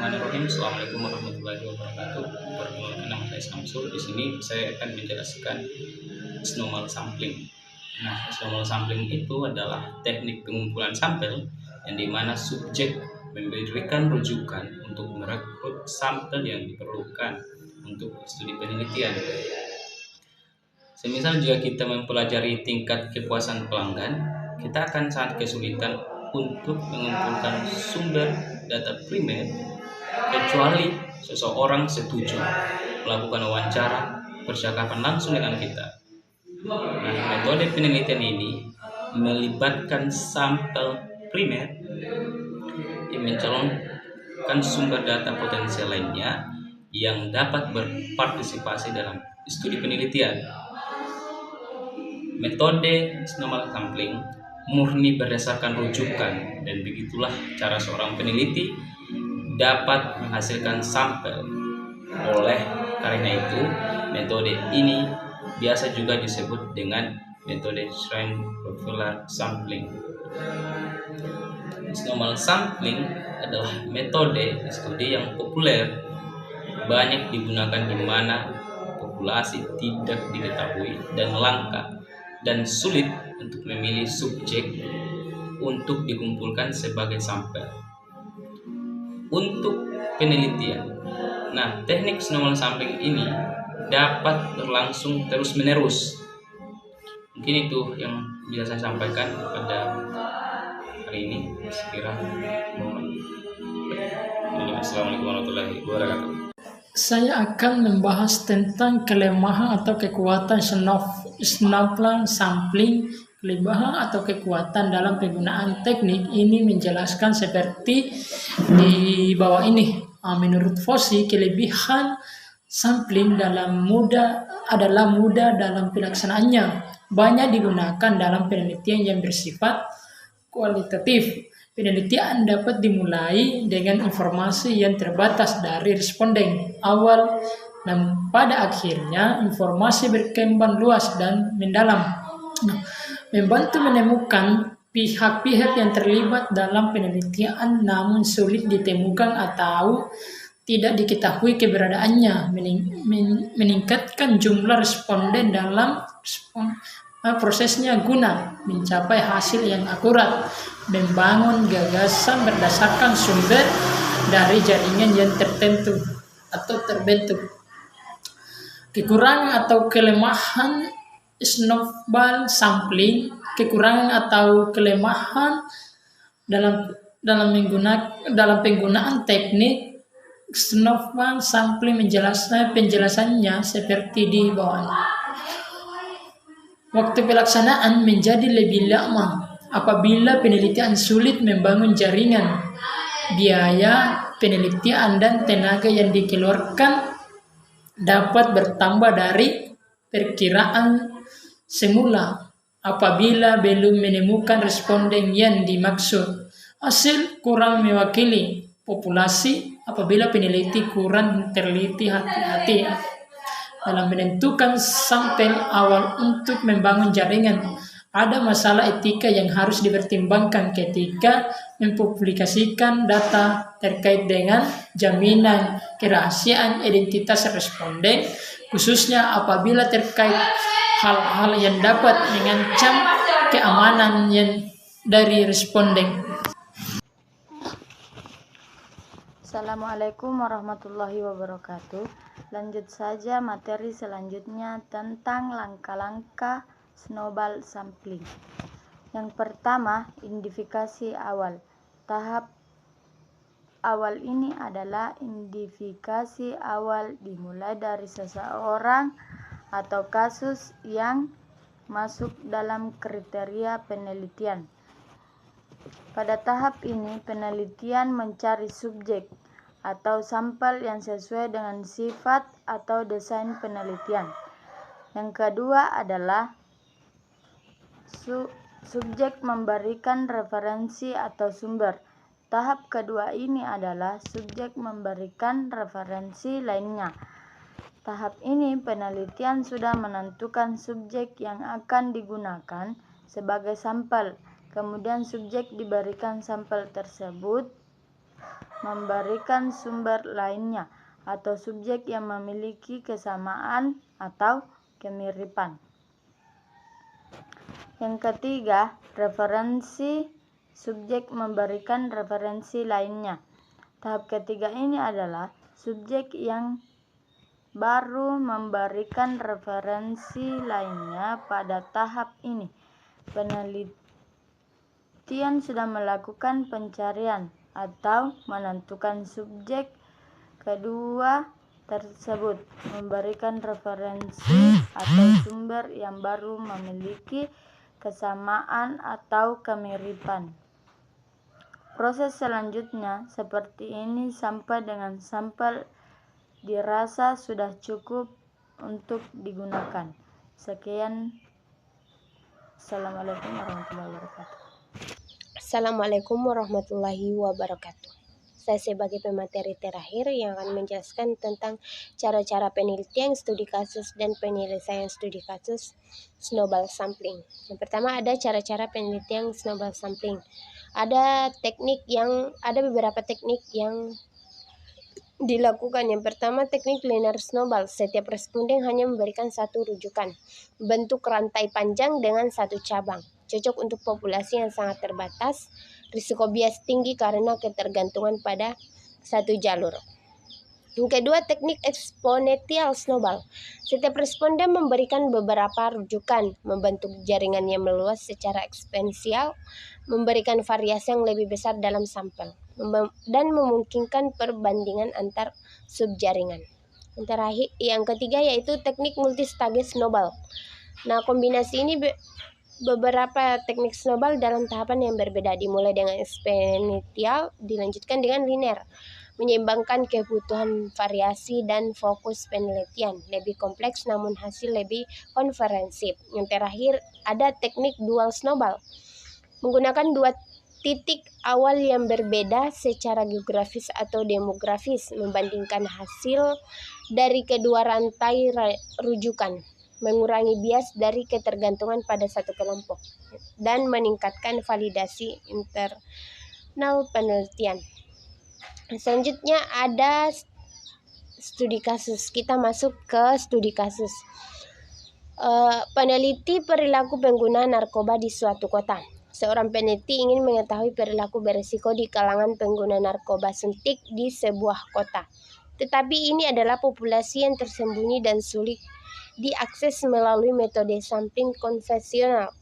Bismillahirrahmanirrahim. Assalamualaikum warahmatullahi wabarakatuh. Perkenalkan, nama saya Samsul. Di sini saya akan menjelaskan snowball sampling. Nah, snowball sampling itu adalah teknik pengumpulan sampel yang dimana subjek memberikan rujukan untuk merekrut sampel yang diperlukan untuk studi penelitian. Semisal jika kita mempelajari tingkat kepuasan pelanggan, kita akan sangat kesulitan untuk mengumpulkan sumber data primer kecuali seseorang setuju melakukan wawancara percakapan langsung dengan kita. Nah, metode penelitian ini melibatkan sampel primer yang mencalonkan sumber data potensial lainnya yang dapat berpartisipasi dalam studi penelitian. Metode snowball sampling murni berdasarkan rujukan, dan begitulah cara seorang peneliti dapat menghasilkan sampel. Oleh karena itu, metode ini biasa juga disebut dengan metode Schrein profiler sampling. Snowball sampling adalah metode studi yang populer, banyak digunakan di mana populasi tidak diketahui dan langka, dan sulit untuk memilih subjek untuk dikumpulkan sebagai sampel untuk penelitian. Nah, teknik snowball sampling ini dapat berlangsung terus-menerus. Mungkin itu yang bisa saya sampaikan pada hari ini. Assalamualaikum warahmatullahi wabarakatuh. Saya akan membahas tentang kelemahan atau kekuatan snowball sampling. Kelebihan atau kekuatan dalam penggunaan teknik ini menjelaskan seperti di bawah ini. Menurut Fossi, kelebihan sampling adalah mudah dalam pelaksanaannya. Banyak digunakan dalam penelitian yang bersifat kualitatif. Penelitian dapat dimulai dengan informasi yang terbatas dari responden awal, dan pada akhirnya informasi berkembang luas dan mendalam. Membantu menemukan pihak-pihak yang terlibat dalam penelitian namun sulit ditemukan atau tidak diketahui keberadaannya, meningkatkan jumlah responden dalam prosesnya guna mencapai hasil yang akurat, membangun gagasan berdasarkan sumber dari jaringan yang tertentu atau terbentuk. Kekurangan atau kelemahan snowball sampling. Kekurangan atau kelemahan dalam penggunaan teknik snowball sampling penjelasannya seperti di bawah. Waktu pelaksanaan menjadi lebih lama apabila penelitian sulit membangun jaringan. Biaya penelitian dan tenaga yang dikeluarkan dapat bertambah dari perkiraan semula apabila belum menemukan responden yang dimaksud. Hasil kurang mewakili populasi apabila peneliti kurang teliti hati-hati dalam menentukan sampel awal untuk membangun jaringan. Ada masalah etika yang harus dipertimbangkan ketika mempublikasikan data terkait dengan jaminan kerahasiaan identitas responden, khususnya apabila terkait hal-hal yang dapat mengancam keamanan dari responden. Assalamualaikum warahmatullahi wabarakatuh. Lanjut saja materi selanjutnya tentang langkah-langkah snowball sampling. Yang pertama, identifikasi awal. Tahap awal ini adalah identifikasi awal, dimulai dari seseorang atau kasus yang masuk dalam kriteria penelitian. Pada tahap ini, penelitian mencari subjek atau sampel yang sesuai dengan sifat atau desain penelitian. Yang kedua adalah subjek memberikan referensi atau sumber. Tahap kedua ini adalah subjek memberikan referensi lainnya. Tahap ini penelitian sudah menentukan subjek yang akan digunakan sebagai sampel. Kemudian subjek diberikan sampel tersebut memberikan sumber lainnya atau subjek yang memiliki kesamaan atau kemiripan. Yang ketiga, referensi. Subjek memberikan referensi lainnya. Tahap ketiga ini adalah subjek yang baru memberikan referensi lainnya. Pada tahap ini, penelitian sudah melakukan pencarian atau menentukan subjek kedua tersebut memberikan referensi atau sumber yang baru memiliki kesamaan atau kemiripan. Proses selanjutnya seperti ini sampai dengan sampel dirasa sudah cukup untuk digunakan. Sekian. Assalamualaikum warahmatullahi wabarakatuh. Assalamualaikum warahmatullahi wabarakatuh. Saya sebagai pemateri terakhir yang akan menjelaskan tentang cara-cara penelitian studi kasus dan penyelesaian studi kasus snowball sampling. Yang pertama ada cara-cara penelitian snowball sampling. Ada beberapa teknik yang dilakukan. Yang pertama, teknik linear snowball. Setiap responden hanya memberikan satu rujukan, bentuk rantai panjang dengan satu cabang. Cocok untuk populasi yang sangat terbatas, risiko bias tinggi karena ketergantungan pada satu jalur. Yang kedua, teknik eksponensial snowball. Setiap responden memberikan beberapa rujukan, membentuk jaringan yang meluas secara eksponensial, memberikan variasi yang lebih besar dalam sampel, dan memungkinkan perbandingan antar subjaringan. Yang ketiga yaitu teknik multistage snowball. Nah, kombinasi ini beberapa teknik snowball dalam tahapan yang berbeda, dimulai dengan eksponensial, dilanjutkan dengan linear, menyeimbangkan kebutuhan variasi dan fokus penelitian, lebih kompleks namun hasil lebih konferensif. Yang terakhir ada teknik dual snowball, menggunakan dua titik awal yang berbeda secara geografis atau demografis, membandingkan hasil dari kedua rantai rujukan, mengurangi bias dari ketergantungan pada satu kelompok, dan meningkatkan validasi internal penelitian. Selanjutnya ada studi kasus. Kita masuk ke studi kasus. Peneliti perilaku pengguna narkoba di suatu kota. Seorang peneliti ingin mengetahui perilaku berisiko di kalangan pengguna narkoba suntik di sebuah kota. Tetapi ini adalah populasi yang tersembunyi dan sulit diakses melalui metode sampling konvensional.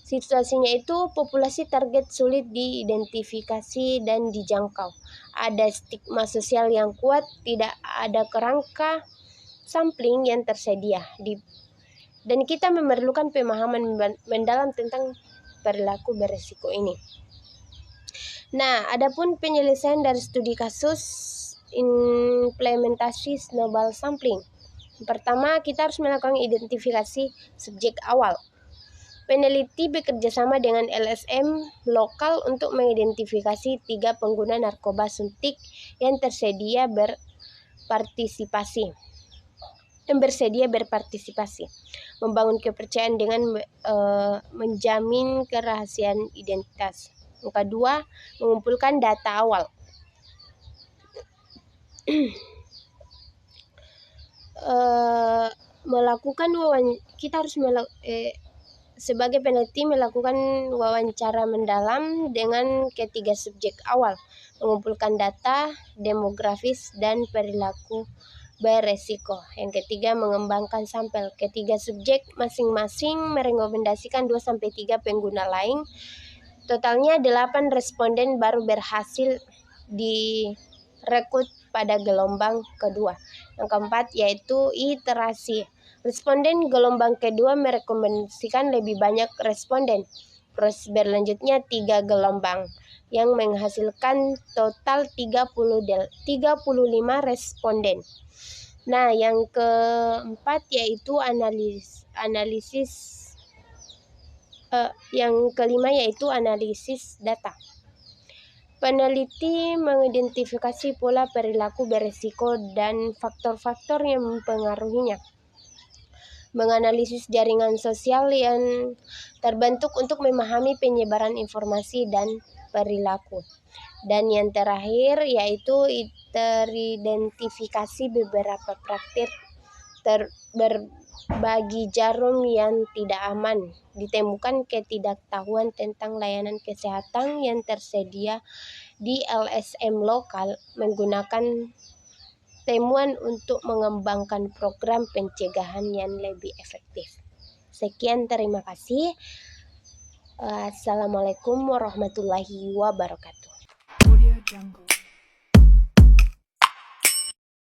Situasinya itu populasi target sulit diidentifikasi dan dijangkau. Ada stigma sosial yang kuat, tidak ada kerangka sampling yang tersedia, dan kita memerlukan pemahaman mendalam tentang perilaku berisiko ini. Nah, adapun penyelesaian dari studi kasus implementasi snowball sampling. Pertama, kita harus melakukan identifikasi subjek awal. Peneliti bekerja sama dengan LSM lokal untuk mengidentifikasi 3 pengguna narkoba suntik yang bersedia berpartisipasi, membangun kepercayaan dengan menjamin kerahasiaan identitas. Yang kedua, mengumpulkan data awal. Sebagai peneliti melakukan wawancara mendalam dengan ketiga subjek awal, mengumpulkan data demografis dan perilaku beresiko. Yang ketiga, mengembangkan sampel. Ketiga subjek masing-masing merekomendasikan 2-3 pengguna lain. Totalnya 8 responden baru berhasil direkrut pada gelombang kedua. Yang keempat yaitu iterasi. Responden gelombang kedua merekomendasikan lebih banyak responden. Proses berlanjutnya 3 gelombang yang menghasilkan total 35 responden. Nah, yang keempat yaitu yang kelima yaitu analisis data. Peneliti mengidentifikasi pola perilaku berisiko dan faktor-faktor yang mempengaruhinya, menganalisis jaringan sosial yang terbentuk untuk memahami penyebaran informasi dan perilaku. Dan yang terakhir yaitu teridentifikasi beberapa praktik berbagi jarum yang tidak aman. Ditemukan ketidaktahuan tentang layanan kesehatan yang tersedia di LSM lokal menggunakan temuan untuk mengembangkan program pencegahan yang lebih efektif. Sekian, terima kasih. Assalamualaikum warahmatullahi wabarakatuh.